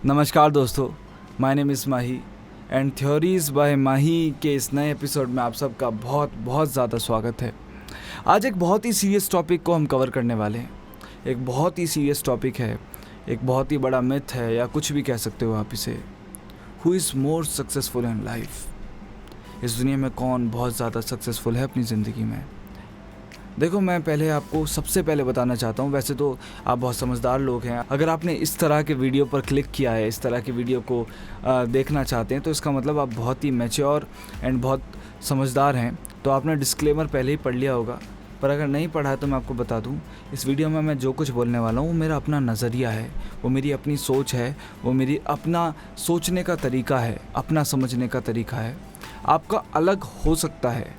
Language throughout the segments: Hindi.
नमस्कार दोस्तों, my name is Mahi and theories by Mahi के इस नए एपिसोड में आप सबका बहुत बहुत ज़्यादा स्वागत है। आज एक बहुत ही सीरियस टॉपिक को हम कवर करने वाले हैं। एक बहुत ही सीरियस टॉपिक है, एक बहुत ही बड़ा मिथ है या कुछ भी कह सकते हो आप इसे। Who is more successful in life? इस दुनिया में कौन बहुत ज़्यादा सक्सेसफुल है अपनी ज़िंदगी में? देखो, मैं पहले आपको सबसे पहले बताना चाहता हूँ, वैसे तो आप बहुत समझदार लोग हैं। अगर आपने इस तरह के वीडियो पर क्लिक किया है, इस तरह की वीडियो को देखना चाहते हैं, तो इसका मतलब आप बहुत ही मैच्योर एंड बहुत समझदार हैं। तो आपने डिस्क्लेमर पहले ही पढ़ लिया होगा, पर अगर नहीं पढ़ा है तो मैं आपको बता दूं, इस वीडियो में मैं जो कुछ बोलने वाला हूँ वो मेरा अपना नज़रिया है, वो मेरी अपनी सोच है, वो मेरी अपना सोचने का तरीका है, अपना समझने का तरीका है। आपका अलग हो सकता है,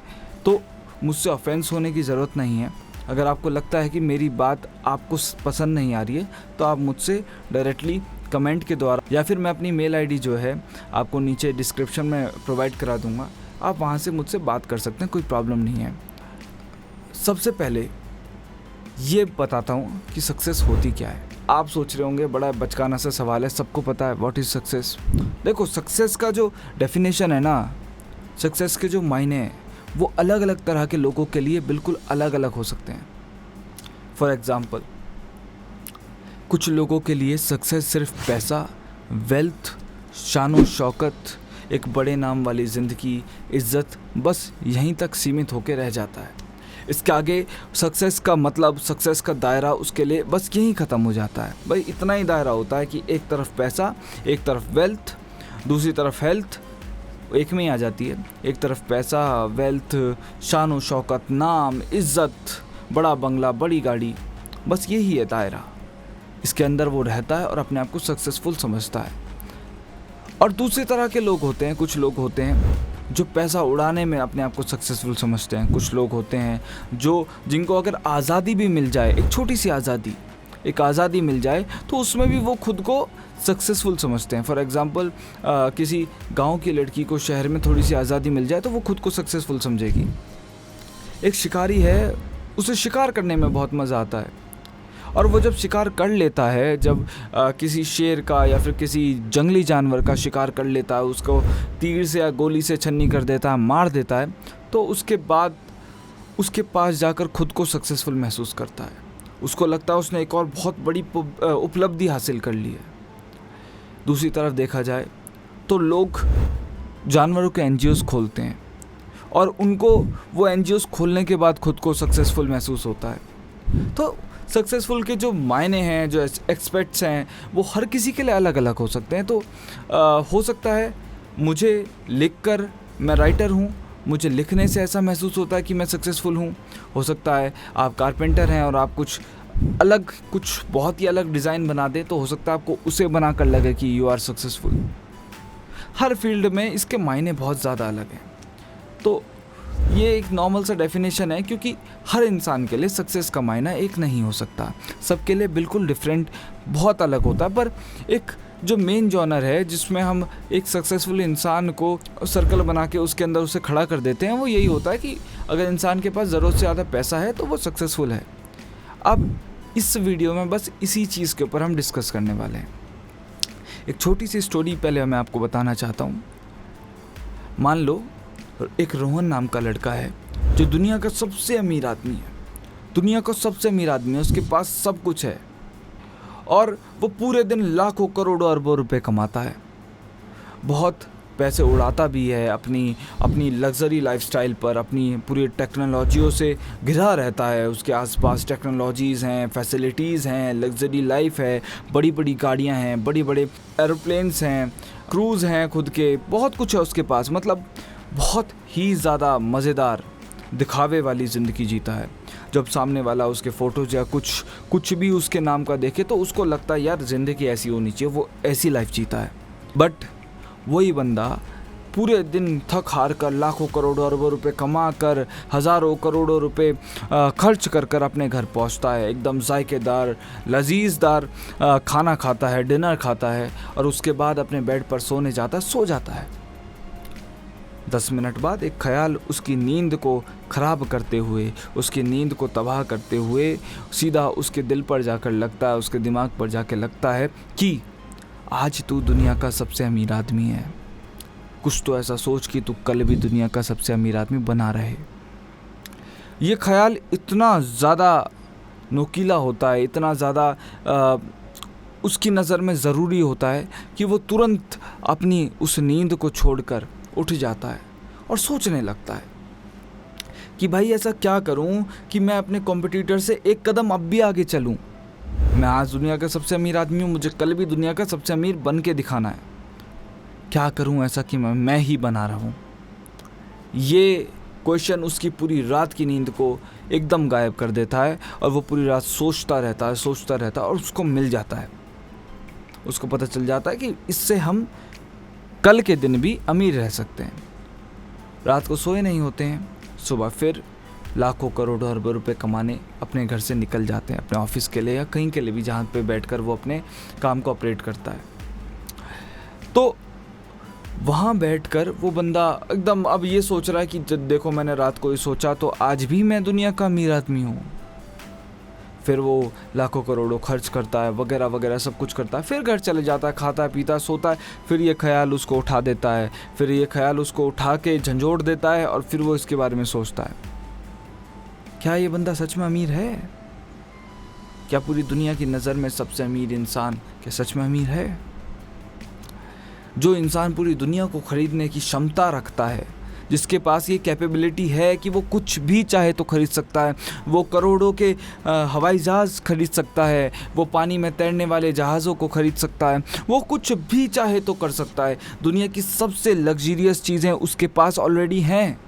तो मुझसे ऑफेंस होने की ज़रूरत नहीं है। अगर आपको लगता है कि मेरी बात आपको पसंद नहीं आ रही है, तो आप मुझसे डायरेक्टली कमेंट के द्वारा या फिर मैं अपनी मेल आईडी जो है आपको नीचे डिस्क्रिप्शन में प्रोवाइड करा दूंगा, आप वहाँ से मुझसे बात कर सकते हैं, कोई प्रॉब्लम नहीं है। सबसे पहले ये बताता हूँ कि सक्सेस होती क्या है। आप सोच रहे होंगे बड़ा बचकाना सा सवाल है, सबको पता है व्हाट इज़ सक्सेस। देखो, सक्सेस का जो डेफिनेशन है ना, सक्सेस के जो मायने हैं वो अलग अलग तरह के लोगों के लिए बिल्कुल अलग अलग हो सकते हैं। फॉर एग्ज़ाम्पल, कुछ लोगों के लिए सक्सेस सिर्फ पैसा, वेल्थ, शान शौकत, एक बड़े नाम वाली ज़िंदगी, इज़्ज़त, बस यहीं तक सीमित होकर रह जाता है। इसके आगे सक्सेस का मतलब, सक्सेस का दायरा उसके लिए बस यहीं ख़त्म हो जाता है। भाई इतना ही दायरा होता है कि एक तरफ पैसा, एक तरफ वेल्थ, दूसरी तरफ हेल्थ, एक में ही आ जाती है। एक तरफ पैसा, वेल्थ, शान व शौकत, नाम, इज़्ज़त, बड़ा बंगला, बड़ी गाड़ी, बस यही है दायरा। इसके अंदर वो रहता है और अपने आप को सक्सेसफुल समझता है। और दूसरी तरह के लोग होते हैं, कुछ लोग होते हैं जो पैसा उड़ाने में अपने आप को सक्सेसफुल समझते हैं। कुछ लोग होते हैं जिनको अगर आज़ादी भी मिल जाए, एक छोटी सी आज़ादी, एक आज़ादी मिल जाए, तो उसमें भी वो खुद को सक्सेसफुल समझते हैं। फॉर एग्ज़ाम्पल, किसी गांव की लड़की को शहर में थोड़ी सी आज़ादी मिल जाए तो वो खुद को सक्सेसफुल समझेगी। एक शिकारी है, उसे शिकार करने में बहुत मज़ा आता है, और वो जब शिकार कर लेता है, जब किसी शेर का या फिर किसी जंगली जानवर का शिकार कर लेता है, उसको तीर से या गोली से छन्नी कर देता है, मार देता है, तो उसके बाद उसके पास जाकर खुद को सक्सेसफुल महसूस करता है। उसको लगता है उसने एक और बहुत बड़ी उपलब्धि हासिल कर ली है। दूसरी तरफ देखा जाए तो लोग जानवरों के एनजीओज़ खोलते हैं, और उनको वो एनजीओज़ खोलने के बाद खुद को सक्सेसफुल महसूस होता है। तो सक्सेसफुल के जो मायने हैं, जो एक्सपेक्ट्स हैं, वो हर किसी के लिए अलग अलग हो सकते हैं। तो हो सकता है मुझे लिखकर, मैं राइटर हूँ, मुझे लिखने से ऐसा महसूस होता है कि मैं सक्सेसफुल हूँ। हो सकता है आप कारपेंटर हैं और आप कुछ बहुत ही अलग डिज़ाइन बना दें, तो हो सकता है आपको उसे बना कर लगे कि यू आर सक्सेसफुल। हर फील्ड में इसके मायने बहुत ज़्यादा अलग हैं। तो ये एक नॉर्मल सा डेफिनेशन है, क्योंकि हर इंसान के लिए सक्सेस का मायना एक नहीं हो सकता, सबके लिए बिल्कुल डिफरेंट, बहुत अलग होता है। पर एक जो मेन जॉनर है जिसमें हम एक सक्सेसफुल इंसान को सर्कल बना के उसके अंदर उसे खड़ा कर देते हैं, वो यही होता है कि अगर इंसान के पास ज़रूरत से ज़्यादा पैसा है तो वो सक्सेसफुल है। अब इस वीडियो में बस इसी चीज़ के ऊपर हम डिस्कस करने वाले हैं। एक छोटी सी स्टोरी पहले मैं आपको बताना चाहता हूँ। मान लो एक रोहन नाम का लड़का है जो दुनिया का सबसे अमीर आदमी है, दुनिया का सबसे अमीर आदमी है, उसके पास सब कुछ है, और वो पूरे दिन लाखों करोड़ों अरबों रुपए कमाता है, बहुत पैसे उड़ाता भी है अपनी लग्जरी लाइफस्टाइल पर, अपनी पूरी टेक्नोलॉजियों से घिरा रहता है। उसके आसपास टेक्नोलॉजीज़ हैं, फैसिलिटीज़ हैं, लग्जरी लाइफ है, बड़ी बड़ी गाड़ियां हैं, बड़े बड़े एरोप्लेन्स हैं, क्रूज़ हैं खुद के, बहुत कुछ है उसके पास। मतलब बहुत ही ज़्यादा मज़ेदार दिखावे वाली ज़िंदगी जीता है। जब सामने वाला उसके फ़ोटोज़ या कुछ भी उसके नाम का देखे तो उसको लगता है यार ज़िंदगी ऐसी होनी चाहिए, वो ऐसी लाइफ जीता है। बट वही बंदा पूरे दिन थक हार कर लाखों करोड़ों अरबों रुपए कमा कर, हज़ारों करोड़ों रुपए खर्च कर कर अपने घर पहुंचता है, एकदम जायकेदार लजीजदार खाना खाता है, डिनर खाता है, और उसके बाद अपने बेड पर सोने जाता है, सो जाता है। 10 मिनट बाद एक ख्याल उसकी नींद को ख़राब करते हुए, उसकी नींद को तबाह करते हुए सीधा उसके दिल पर जाकर लगता है, उसके दिमाग पर जाकर लगता है कि आज तू दुनिया का सबसे अमीर आदमी है, कुछ तो ऐसा सोच कि तू कल भी दुनिया का सबसे अमीर आदमी बना रहे। ये ख्याल इतना ज़्यादा नोकीला होता है, इतना ज़्यादा उसकी नज़र में ज़रूरी होता है कि वो तुरंत अपनी उस नींद को छोड़कर उठ जाता है और सोचने लगता है कि भाई ऐसा क्या करूं कि मैं अपने कॉम्पिटिटर से एक कदम अब भी आगे चलूं। मैं आज दुनिया का सबसे अमीर आदमी हूं, मुझे कल भी दुनिया का सबसे अमीर बन के दिखाना है। क्या करूं ऐसा कि मैं ही बना रहूं। ये क्वेश्चन उसकी पूरी रात की नींद को एकदम गायब कर देता है और वो पूरी रात सोचता रहता है और उसको मिल जाता है। उसको पता चल जाता है कि इससे हम कल के दिन भी अमीर रह सकते हैं। रात को सोए नहीं होते हैं, सुबह फिर लाखों करोड़ों अरबों रुपए कमाने अपने घर से निकल जाते हैं, अपने ऑफिस के लिए या कहीं के लिए भी जहाँ पे बैठकर वो अपने काम को ऑपरेट करता है। तो वहाँ बैठकर वो बंदा एकदम अब ये सोच रहा है कि देखो मैंने रात को ये सोचा तो आज भी मैं दुनिया का अमीर आदमी हूँ। फिर वो लाखों करोड़ों खर्च करता है, वगैरह वगैरह सब कुछ करता है, फिर घर चले जाता है, खाता है, पीता है, सोता है। फिर ये ख्याल उसको उठा देता है, फिर ये ख्याल उसको उठा के झंझोड़ देता है और फिर वो इसके बारे में सोचता है, क्या ये बंदा सच में अमीर है? क्या पूरी दुनिया की नज़र में सबसे अमीर इंसान क्या सच में अमीर है? जो इंसान पूरी दुनिया को खरीदने की क्षमता रखता है, जिसके पास ये कैपेबिलिटी है कि वो कुछ भी चाहे तो खरीद सकता है, वो करोड़ों के हवाई जहाज़ खरीद सकता है, वो पानी में तैरने वाले जहाज़ों को खरीद सकता है, वो कुछ भी चाहे तो कर सकता है। दुनिया की सबसे लग्जरियस चीज़ें उसके पास ऑलरेडी हैं,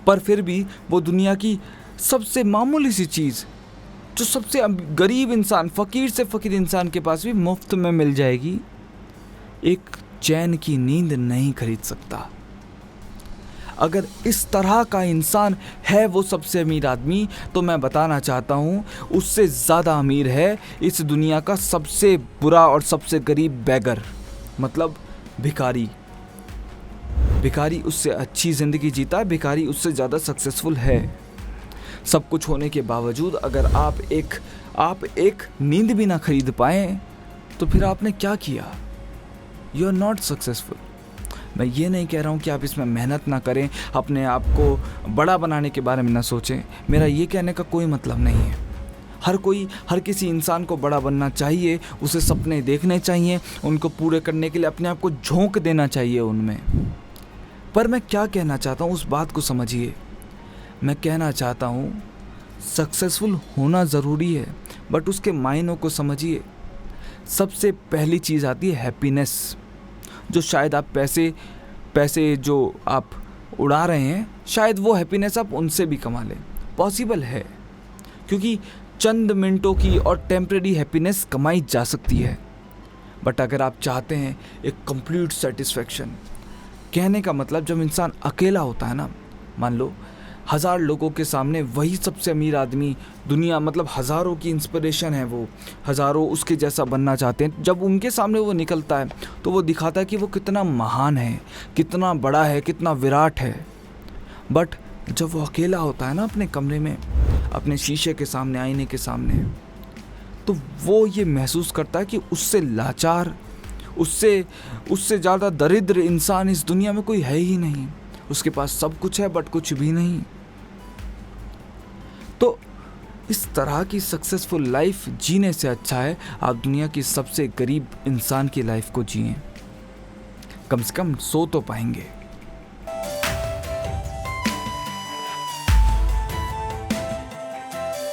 पर फिर भी वो दुनिया की सबसे मामूली सी चीज़ जो सबसे गरीब इंसान, फ़कीर से फ़कीर इंसान के पास भी मुफ्त में मिल जाएगी, एक चैन की नींद नहीं खरीद सकता। अगर इस तरह का इंसान है वो सबसे अमीर आदमी, तो मैं बताना चाहता हूँ उससे ज़्यादा अमीर है इस दुनिया का सबसे बुरा और सबसे गरीब बैगर, मतलब भिखारी। भिखारी उससे अच्छी ज़िंदगी जीता है, भिखारी उससे ज़्यादा सक्सेसफुल है। सब कुछ होने के बावजूद अगर आप एक नींद भी ना खरीद पाएँ तो फिर आपने क्या किया? You are not successful. मैं ये नहीं कह रहा हूँ कि आप इसमें मेहनत ना करें, अपने आप को बड़ा बनाने के बारे में ना सोचें। मेरा ये कहने का कोई मतलब नहीं है। हर किसी इंसान को बड़ा बनना चाहिए, उसे सपने देखने चाहिए, उनको पूरे करने के लिए अपने आप को झोंक देना चाहिए उनमें। पर मैं क्या कहना चाहता हूँ उस बात को समझिए। मैं कहना चाहता हूँ सक्सेसफुल होना ज़रूरी है, बट उसके मायनों को समझिए। सबसे पहली चीज़ आती है हैप्पीनेस, जो शायद आप पैसे जो आप उड़ा रहे हैं, शायद वो हैप्पीनेस आप उनसे भी कमा लें। पॉसिबल है, क्योंकि चंद मिनटों की और टेम्परेरी हैप्पीनेस कमाई जा सकती है। बट अगर आप चाहते हैं एक कंप्लीट सेटिस्फेक्शन, कहने का मतलब जब इंसान अकेला होता है ना, मान लो 1000 लोगों के सामने वही सबसे अमीर आदमी, दुनिया मतलब हज़ारों की इंस्पिरेशन है, वो हज़ारों उसके जैसा बनना चाहते हैं। जब उनके सामने वो निकलता है तो वो दिखाता है कि वो कितना महान है, कितना बड़ा है, कितना विराट है। बट जब वो अकेला होता है ना अपने कमरे में, अपने शीशे के सामने, आईने के सामने, तो वो ये महसूस करता है कि उससे लाचार, उससे ज़्यादा दरिद्र इंसान इस दुनिया में कोई है ही नहीं। उसके पास सब कुछ है बट कुछ भी नहीं। तो इस तरह की सक्सेसफुल लाइफ जीने से अच्छा है आप दुनिया की सबसे गरीब इंसान की लाइफ को जिएं। कम से कम सो तो पाएंगे।